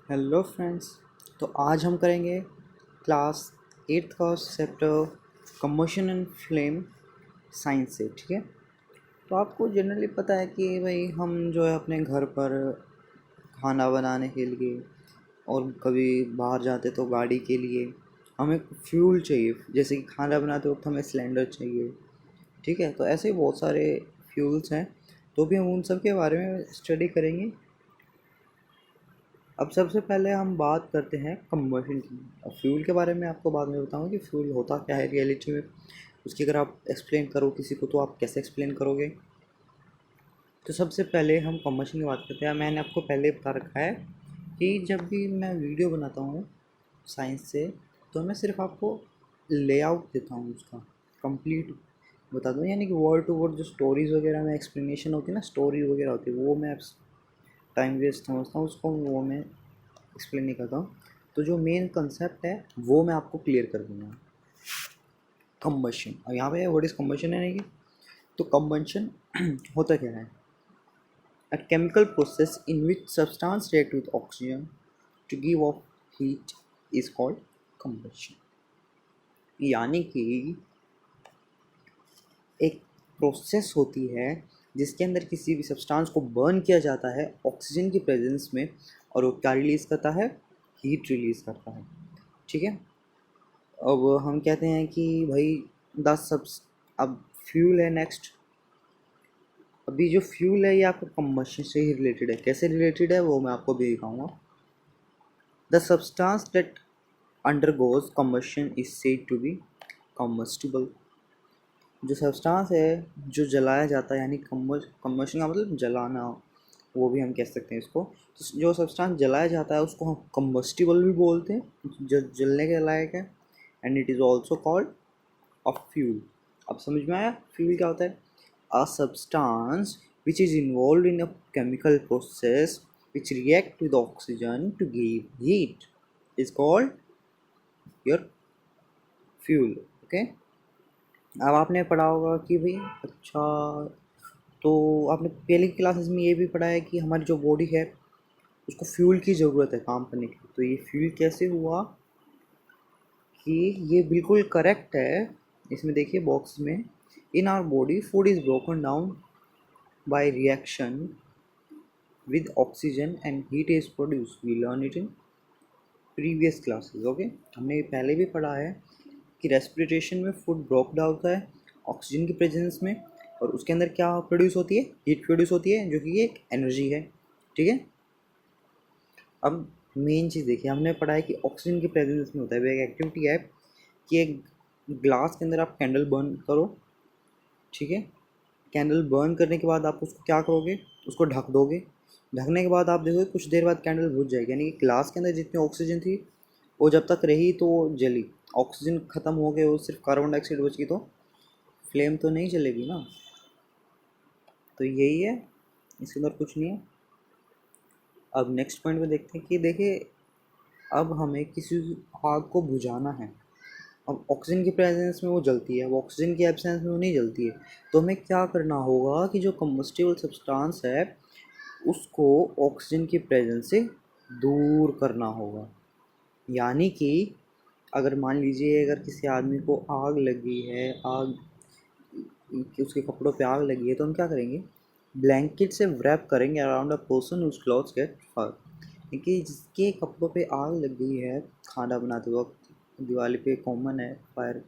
Hello friends. तो आज हम करेंगे क्लास 8th का chapter combustion and flame science से। ठीक है। तो आपको जनरली पता है कि भाई हम जो है अपने घर पर खाना बनाने के लिए और कभी बाहर जाते तो गाड़ी के लिए हमें फ्यूल चाहिए। जैसे कि खाना बनाते वक्त हमें सिलेंडर चाहिए। ठीक है। तो ऐसे ही बहुत सारे फ्यूल्स हैं, तो भी हम उन सब के बारे में स्टडी करेंगे। अब सबसे पहले हम बात करते हैं कंबशन की। अब फ्यूल के बारे में आपको बाद में बताऊंगा कि फ्यूल होता क्या है रियलिटी में। उसकी अगर आप एक्सप्लेन करो किसी को तो आप कैसे एक्सप्लेन करोगे। तो सबसे पहले हम कंबशन की बात करते हैं। मैंने आपको पहले बता रखा है कि जब भी मैं वीडियो बनाता हूँ साइंस से, तो मैं सिर्फ आपको लेआउट देता हूँ उसका कंप्लीट बता दूँ, यानी कि वर्ड टू वर्ड जो स्टोरीज़ वगैरह में एक्सप्लेनेशन होती है ना, स्टोरी वगैरह होती है, वो मैं टाइम वेस्ट समझता हूँ उसको, वो मैं एक्सप्लेन नहीं करता हूँ। तो जो मेन कंसेप्ट है वो मैं आपको क्लियर कर दूँगा। कंबशन, और यहाँ पे व्हाट इज़ कंबशन है नहीं। तो कंबशन होता क्या है? A chemical process in which substance react with oxygen to give off heat is called combustion. यानी कि एक प्रोसेस होती है जिसके अंदर किसी भी सब्सटेंस को बर्न किया जाता है ऑक्सीजन की प्रेजेंस में, और वो क्या रिलीज़ करता है? हीट रिलीज़ करता है। ठीक है। अब हम कहते हैं कि भाई 10 सब्स अब फ्यूल है नेक्स्ट। अभी जो फ्यूल है ये आपका कम्बशन से ही रिलेटेड है। कैसे रिलेटेड है वो मैं आपको भी दिखाऊंगा। The substance that undergoes combustion is said to be combustible. जो सब्सटेंस है जो जलाया जाता है, यानी कम्बशन का मतलब जलाना, वो भी हम कह सकते हैं इसको। तो जो सब्सटेंस जलाया जाता है उसको हम कम्बस्टिबल भी बोलते हैं, जो जलने के लायक है। And it is also called off fuel. अब समझ में आया फ्यूल क्या होता है? A substance which is involved in a chemical process which react with oxygen to give heat is called your fuel. Okay. अब आपने पढ़ा होगा कि भाई अच्छा, तो आपने पहले की क्लासेस में ये भी पढ़ा है कि हमारी जो बॉडी है उसको फ्यूल की ज़रूरत है काम करने की। तो ये फ्यूल कैसे हुआ कि ये बिल्कुल करेक्ट है। इसमें देखिए बॉक्स में, in our body food is broken down by reaction with oxygen and heat is produced. We learn it in previous classes. Okay, हमने पहले भी पढ़ा है कि रेस्पिरेशन में फूड ब्रोक डाउन होता है ऑक्सीजन की प्रेजेंस में, और उसके अंदर क्या प्रोड्यूस होती है? हीट प्रोड्यूस होती है, जो कि एक एनर्जी है। ठीक है। अब मेन चीज़ देखिए, हमने पढ़ा है कि ऑक्सीजन की प्रेजेंस में होता है, वो एक एक्टिविटी है कि एक ग्लास के अंदर आप कैंडल बर्न करो। ठीक है। कैंडल बर्न करने के बाद आप उसको क्या करोगे? उसको ढक दोगे। ढकने के बाद आप देखोगे कुछ देर बाद कैंडल बुझ जाएगी, यानी कि ग्लास के अंदर जितनी ऑक्सीजन थी वो जब तक रही तो वो जली। ऑक्सीजन ख़त्म हो गए, वो सिर्फ कार्बन डाइऑक्साइड बच गई, तो फ्लेम तो नहीं जलेगी ना। तो यही है, इसके अंदर कुछ नहीं है। अब नेक्स्ट पॉइंट में देखते हैं कि देखिए, अब हमें किसी आग को बुझाना है। अब ऑक्सीजन की प्रेजेंस में वो जलती है, वो ऑक्सीजन की एब्सेंस में वो नहीं जलती है। तो हमें क्या करना होगा कि जो कम्बस्टिबल सब्सटेंस है उसको ऑक्सीजन की प्रेजेंस से दूर करना होगा। यानी कि अगर मान लीजिए अगर किसी आदमी को आग लगी है, आग कि उसके कपड़ों पे आग लगी है, तो हम क्या करेंगे? ब्लैंकेट से रैप करेंगे around a person whose clothes get fire. क्योंकि जिसके कपड़ों पे आग लग गई है खाना बनाते वक्त, दिवाली पे कॉमन है फायर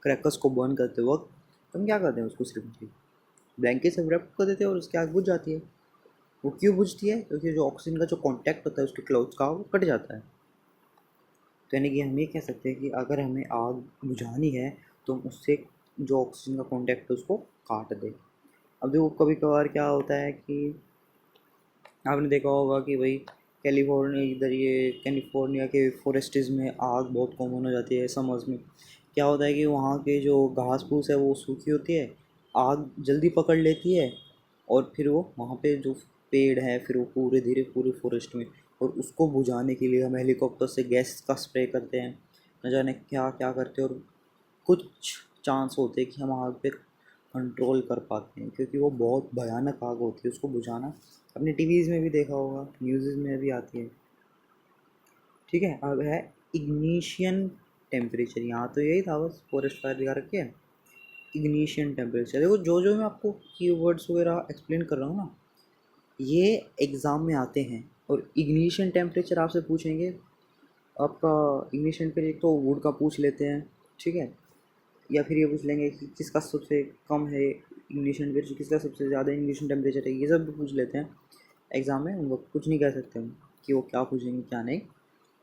क्रैकर्स को बर्न करते वक्त, तो हम क्या करते हैं? उसको सिर्फ ब्लैंकेट से रैप कर देते हैं और उसकी आग बुझ जाती है। वो क्यों बुझती है? क्योंकि जो ऑक्सीजन का जो कांटेक्ट होता है उसके क्लॉथ्स का, वो कट जाता है। तो यानी कि हम ये कह सकते हैं कि अगर हमें आग बुझानी है तो हम उससे जो ऑक्सीजन का कांटेक्ट है उसको काट दें। अब देखो कभी कभार क्या होता है कि आपने देखा होगा कि भाई कैलिफोर्निया, इधर ये कैलिफोर्निया के फॉरेस्ट्स में आग बहुत कॉमन हो जाती है समर्स में। क्या होता है कि वहाँ के जो घास फूस है वो सूखी होती है, आग जल्दी पकड़ लेती है, और फिर वो वहाँ पे जो पेड़ है फिर वो पूरे धीरे पूरे फॉरेस्ट में, और उसको बुझाने के लिए हम हेलीकॉप्टर से गैस का स्प्रे करते हैं, न जाने क्या क्या करते हैं। और कुछ चांस होते हैं कि हम आग पे कंट्रोल कर पाते हैं, क्योंकि वो बहुत भयानक आग होती है, उसको बुझाना। अपने टीवीज़ में भी देखा होगा, न्यूज़ में भी आती है। ठीक है। अब है इग्निशन टेम्परेचर, यहाँ तो यही था बस, फॉरेस्ट फायर दिखा रखे है। इग्निशन टेम्परेचर, देखो जो जो मैं आपको कीवर्ड्स वगैरह एक्सप्लेन कर रहा हूँ ना, ये एग्ज़ाम में आते हैं। और इग्निशन टेम्परेचर आपसे पूछेंगे, आपका इग्निशन टेम्परेचर तो वुड का पूछ लेते हैं, ठीक है, या फिर ये पूछ लेंगे कि किसका सबसे कम है इग्निशन टेम्परेचर, किसका सबसे ज़्यादा इग्निशन टेम्परेचर है, ये सब भी पूछ लेते हैं एग्ज़ाम में। उनको कुछ नहीं कह सकते हम कि वो क्या पूछेंगे क्या नहीं,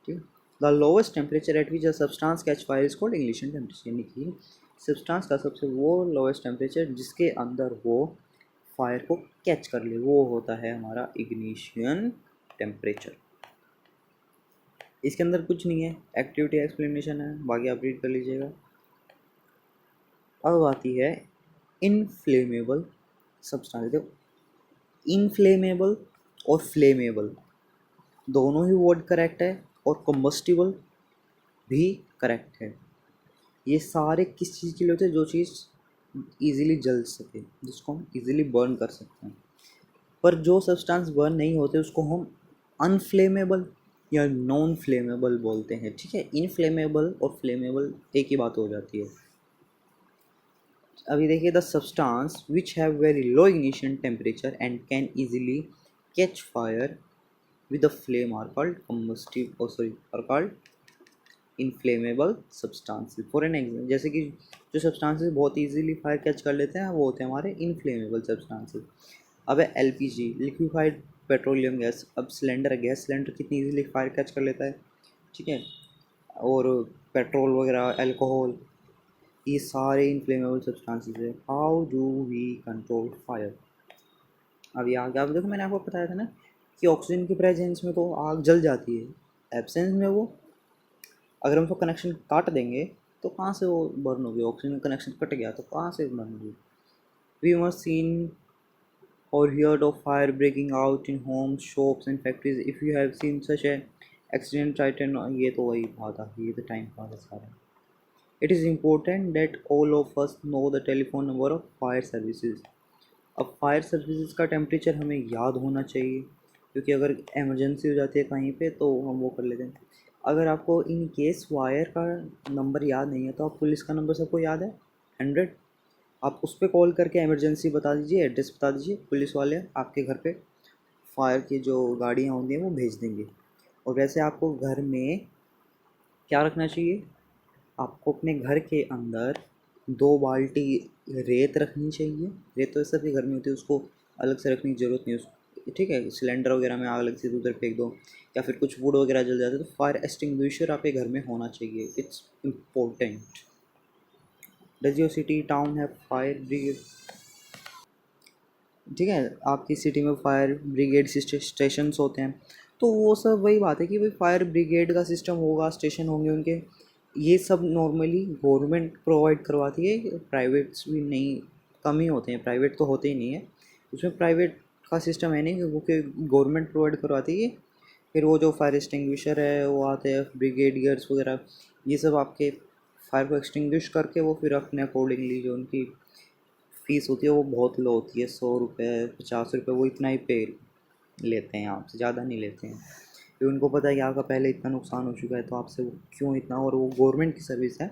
ठीक। The lowest temperature at which a substance catch fire is called ignition temperature, यानी कि सब्सटेंस का सबसे वो लोवेस्ट टेम्परेचर जिसके अंदर वो फायर को कैच कर ले, वो होता है हमारा इग्निशन टेम्परेचर। इसके अंदर कुछ नहीं है, एक्टिविटी एक्सप्लेनेशन है, बाकी आप रीड कर लीजिएगा। अब आती है इनफ्लेमेबल सब्सटेंस। देखो, इनफ्लेमेबल और फ्लेमेबल दोनों ही वर्ड करेक्ट है, और कम्बस्टिबल भी करेक्ट है। ये सारे किस चीज़ के लिए होते हैं, जो चीज़ इजीली जल सके, जिसको हम इजीली बर्न कर सकते हैं। पर जो सब्सटेंस बर्न नहीं होते उसको हम अनफ्लेमेबल या नॉन फ्लेमेबल बोलते हैं, ठीक है। इनफ्लेमेबल और फ्लेमेबल एक ही बात हो जाती है। अभी देखिए, the substance which have very low ignition temperature and can easily catch fire with the flame are called combustive, are called inflammable substances. For an example, जैसे कि जो सब्सटेंसेस बहुत इजीली फायर कैच कर लेते हैं वो होते हैं हमारे इनफ्लेमेबल सब्सटेंसेस। अब है एलपीजी, लिक्विफाइड पेट्रोलियम गैस। अब सिलेंडर है, गैस सिलेंडर कितनी इजीली फायर कैच कर लेता है, ठीक है। और पेट्रोल वगैरह, अल्कोहल, ये सारे इनफ्लेमेबल सब्सटेंसेस है। How do we control fire. अब यहाँ आगे आप देखो, मैंने आपको बताया था ना कि ऑक्सीजन की प्रेजेंस में तो आग जल जाती है, एब्सेंस में वो, अगर हम उसको कनेक्शन काट देंगे तो कहाँ से वो बर्न होगी, ऑक्सीजन कनेक्शन कट गया तो कहाँ से बर्न होगी। वी मस्ट सीन और heard of fire breaking out in homes, shops and factories. If you have seen such a accident टाइटन, ये तो वही बात आ, ये तो टाइम पास है सारा। It is important that all of us know the telephone number of fire services. अब फायर सर्विसेज का टेम्परेचर हमें याद होना चाहिए, क्योंकि अगर इमरजेंसी हो जाती है कहीं पे तो हम वो कर लेते हैं। अगर आपको इन केस वायर का नंबर याद नहीं है तो आप पुलिस का नंबर सबको याद है, 100, आप उस पर कॉल करके इमरजेंसी बता दीजिए, एड्रेस बता दीजिए, पुलिस वाले आपके घर पे फायर की जो गाड़ियाँ होंगी वो भेज देंगे। और वैसे आपको घर में क्या रखना चाहिए, आपको अपने घर के अंदर 2 बाल्टी रेत रखनी चाहिए। रेत तो सबके घर में होती है, उसको अलग से रखने की ज़रूरत नहीं है उसको, ठीक है। सिलेंडर वगैरह में आग लगती है तो उधर फेंक दो, या फिर कुछ वुड वगैरह जल जाते हैं तो फायर एक्सटिंग्विशर आपके घर में होना चाहिए, it's important. Does your city town है फायर ब्रिगेड, ठीक है, आपकी सिटी में फायर ब्रिगेड स्टेशंस होते हैं, तो वो सब वही बात है कि भाई फायर ब्रिगेड का सिस्टम होगा, स्टेशन होंगे उनके। ये सब नॉर्मली गवर्नमेंट प्रोवाइड करवाती है, प्राइवेट्स भी नहीं, कम ही होते हैं, प्राइवेट तो होते ही नहीं है। उसमें प्राइवेट का सिस्टम है नहीं, क्योंकि गवर्नमेंट प्रोवाइड करवाती है। फिर वो जो फायर एक्सटिंग्विशर है वो आते हैं, ब्रिगेडियर्स वगैरह, ये सब आपके फायर को एक्सटिंग्विश करके वो फिर अपने अकॉर्डिंगली जो उनकी फ़ीस होती है वो बहुत लो होती है, 100 रुपये 50 रुपये, वो इतना ही पे लेते हैं आपसे, ज़्यादा नहीं लेते हैं। फिर उनको पता है कि आपका पहले इतना नुकसान हो चुका है तो आपसे वो क्यों इतना, और वो गवर्नमेंट की सर्विस है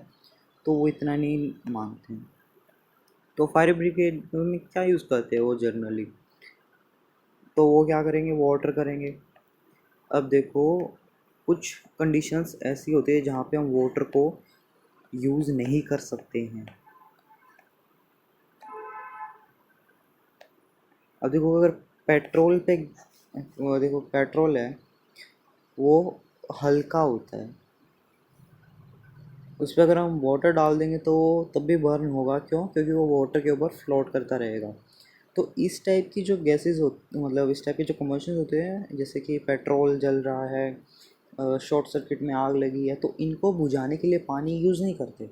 तो वो इतना नहीं मांगते हैं। तो फायर ब्रिगेड में क्या यूज़ करते हैं वो जनरली, तो वो क्या करेंगे, वाटर करेंगे। अब देखो, कुछ कंडीशंस ऐसी होती है जहाँ पे हम वाटर को यूज़ नहीं कर सकते हैं। अब देखो, अगर पेट्रोल पे, वो देखो पेट्रोल है वो हल्का होता है, उस पर अगर हम वाटर डाल देंगे तो तब भी बर्न होगा, क्यों, क्योंकि वो वाटर के ऊपर फ्लोट करता रहेगा। तो इस टाइप की जो गैसेस हो, मतलब इस टाइप के जो कम्बशन होते हैं, जैसे कि पेट्रोल जल रहा है, शॉर्ट सर्किट में आग लगी है, तो इनको बुझाने के लिए पानी यूज़ नहीं करते,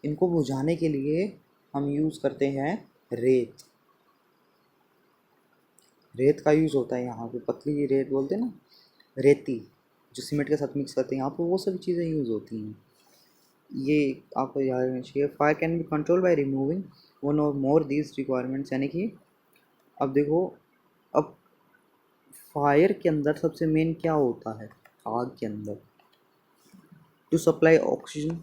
इनको बुझाने के लिए हम यूज़ करते हैं रेत। रेत का यूज़ होता है यहाँ पे, पतली रेत बोलते हैं ना, रेती, जो सीमेंट के साथ मिक्स करते हैं यहाँ पर, वो सब चीज़ें यूज़ होती हैं। ये आपको याद रखना चाहिए। Fire can be control by removing one और मोर दीज रिक्वायरमेंट्स, यानी कि अब देखो, अब फायर के अंदर सबसे मेन क्या होता है, आग के अंदर to supply oxygen,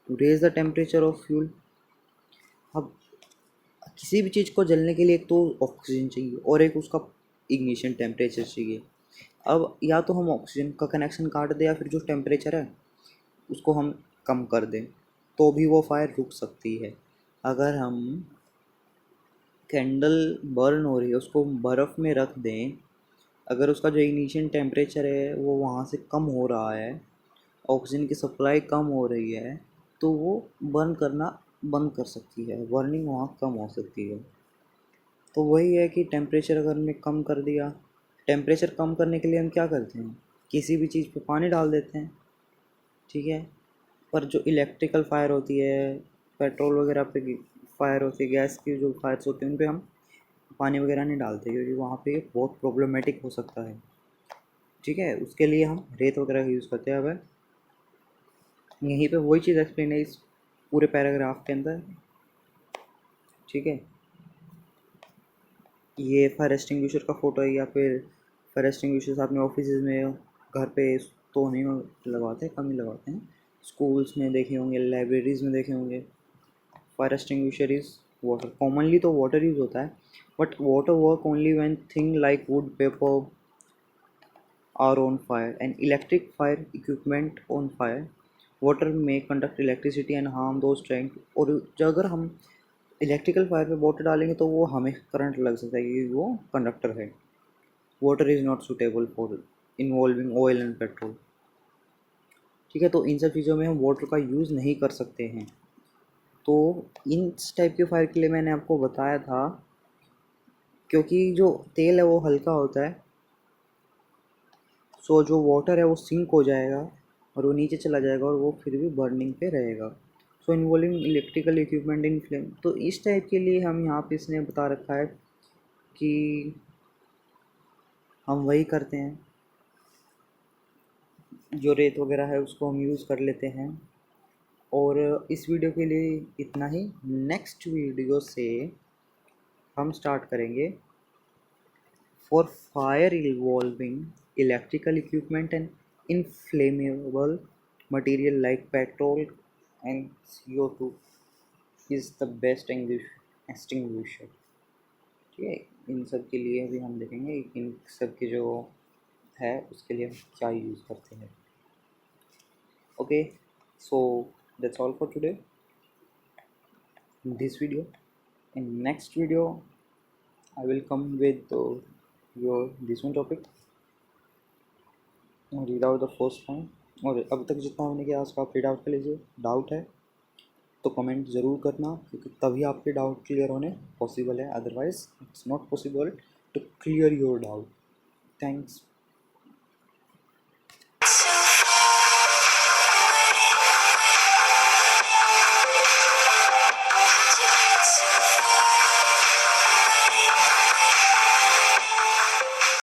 to raise the temperature of fuel. अब किसी भी चीज़ को जलने के लिए एक तो ऑक्सीजन चाहिए और एक उसका इग्निशन टेम्परेचर चाहिए। अब या तो हम ऑक्सीजन का कनेक्शन काट दें या फिर जो टेम्परेचर है उसको हम कम कर दें, तो भी वो फायर रुक सकती है। अगर हम कैंडल बर्न हो रही है उसको बर्फ़ में रख दें, अगर उसका जो इग्निशन टेम्परेचर है वो वहाँ से कम हो रहा है, ऑक्सीजन की सप्लाई कम हो रही है, तो वो बर्न करना बंद कर सकती है, बर्निंग वहाँ कम हो सकती है। तो वही है कि टेम्परेचर अगर हमने कम कर दिया, टेम्परेचर कम करने के लिए हम क्या करते हैं, किसी भी चीज़ पे पानी डाल देते हैं, ठीक है। पर जो इलेक्ट्रिकल फायर होती है, पेट्रोल वगैरह पे फायर होती है, गैस की जो फायर्स होती हैं उन पे हम पानी वगैरह नहीं डालते, क्योंकि वहाँ पे बहुत प्रॉब्लमेटिक हो सकता है, ठीक है। उसके लिए हम रेत वगैरह का यूज़ करते हैं। अब यहीं पे वही चीज़ एक्सप्लेन है इस पूरे पैराग्राफ के अंदर, ठीक है। ये फायर एक्सटिंग्विशर का फ़ोटो है, या फिर फायर एक्सटिंग्विशर्स आपने ऑफिस में, घर पे तो नहीं लगाते, कम ही लगाते हैं, स्कूल्स में देखे होंगे, लाइब्रेरीज़ में देखे होंगे। Fire extinguisher is water, commonly तो वाटर यूज़ होता है, but water work only when thing like would, paper are on fire and electric fire equipment on fire. Water may conduct electricity and harm those trying to, और जो अगर हम electrical fire पे water डालेंगे तो वो हमें करंट लग सकता है क्योंकि वो कंडक्टर है। Water is not suitable for involving oil and petrol, ठीक है। तो इन सब चीज़ों में हम वाटर का यूज़ नहीं कर सकते हैं। तो इन टाइप के फायर के लिए मैंने आपको बताया था, क्योंकि जो तेल है वो हल्का होता है, सो जो वाटर है वो सिंक हो जाएगा और वो नीचे चला जाएगा और वो फिर भी बर्निंग पे रहेगा। सो इन्वॉल्विंग इलेक्ट्रिकल इक्विपमेंट इन फ्लेम, तो इस टाइप के लिए हम यहाँ पे इसने बता रखा है कि हम वही करते हैं, जो रेत वगैरह है उसको हम यूज़ कर लेते हैं। और इस वीडियो के लिए इतना ही। नेक्स्ट वीडियो से हम स्टार्ट करेंगे for fire involving electrical equipment and inflammable material like petrol and CO2 is the best extinguisher, ठीक है। इन सब के लिए भी हम देखेंगे, इन सब के जो है उसके लिए हम क्या यूज़ करते हैं। Okay, so that's all for today in this video. In next video I will come with your this one topic, read out the first point. और अब तक जितना हमने किया उसका आप रीड आउट कर लीजिए। डाउट है तो कमेंट ज़रूर करना, क्योंकि तभी आपके डाउट क्लियर होने पॉसिबल है, otherwise it's not possible to clear your doubt. Thanks.